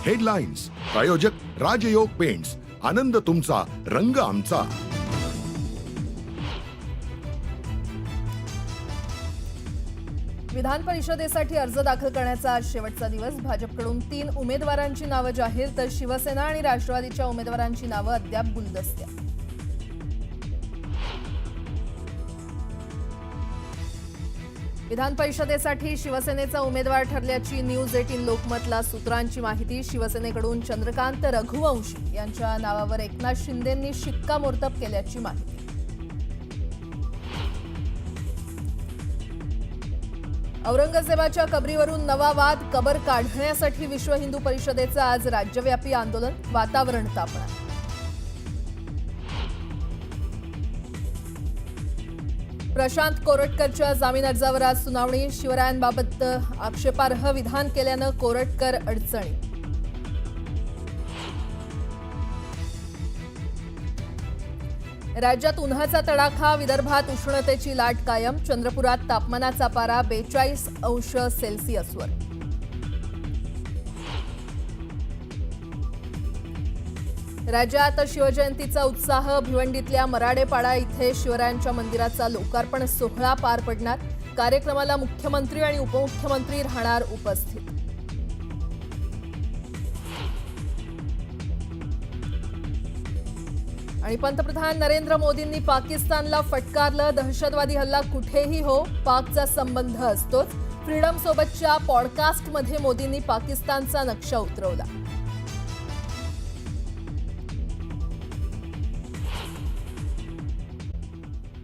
Headlines प्रायोजक राजयोग paints, आनंद तुमचा, रंग आमचा। विधान परिषदेसाठी अर्ज दाखल करण्याचा आज शेवटचा दिवस। भाजपकडून 3 उमेदवारांची नावं जाहीर, तर शिवसेना आणि राष्ट्रवादीच्या उमेदवारांची नावं अद्याप गुलदस्त्यात। विधान परिषदेसाठी शिवसेनेचा उमेदवार ठरल्याची न्यूज 18 लोकमतला सूत्रांची माहिती। शिवसेनेकडून चंद्रकांत रघुवंशी यांच्या नावावर एकनाथ शिंदेंनी शिक्कामोर्तब केल्याची माहिती। औरंगजेबाच्या कबरीवरून नवा वाद, कबर काढण्यासाठी विश्व हिंदू परिषदेचं आज राज्यव्यापी आंदोलन, वातावरण तापणार। प्रशांत कोरटकरच्या जामीन अर्जावर आज सुनावणी। शिवरायांबाबत आक्षेपार्ह विधान केल्यानं कोरटकर अडचणीत। राज्यात उन्हाचा तडाखा, विदर्भात उष्णतेची लाट कायम। चंद्रपुरात तापमानाचा पारा 42 अंश सेल्सिअसवर। राज्यात शिवजयंतीचा उत्साह, भिवंडीतल्या मराडेपाडा इथे शिवरायांच्या मंदिराचा लोकार्पण सोहळा पार पडणार। कार्यक्रमाला मुख्यमंत्री आणि उपमुख्यमंत्री राहणार उपस्थित। आणि पंतप्रधान नरेंद्र मोदींनी पाकिस्तानला फटकारलं, दहशतवादी हल्ला कुठेही हो, पाकचा संबंध असतोच। फ्रीडम सोबतच्या पॉडकास्टमध्ये मोदींनी पाकिस्तानचा नक्षा उतरवला।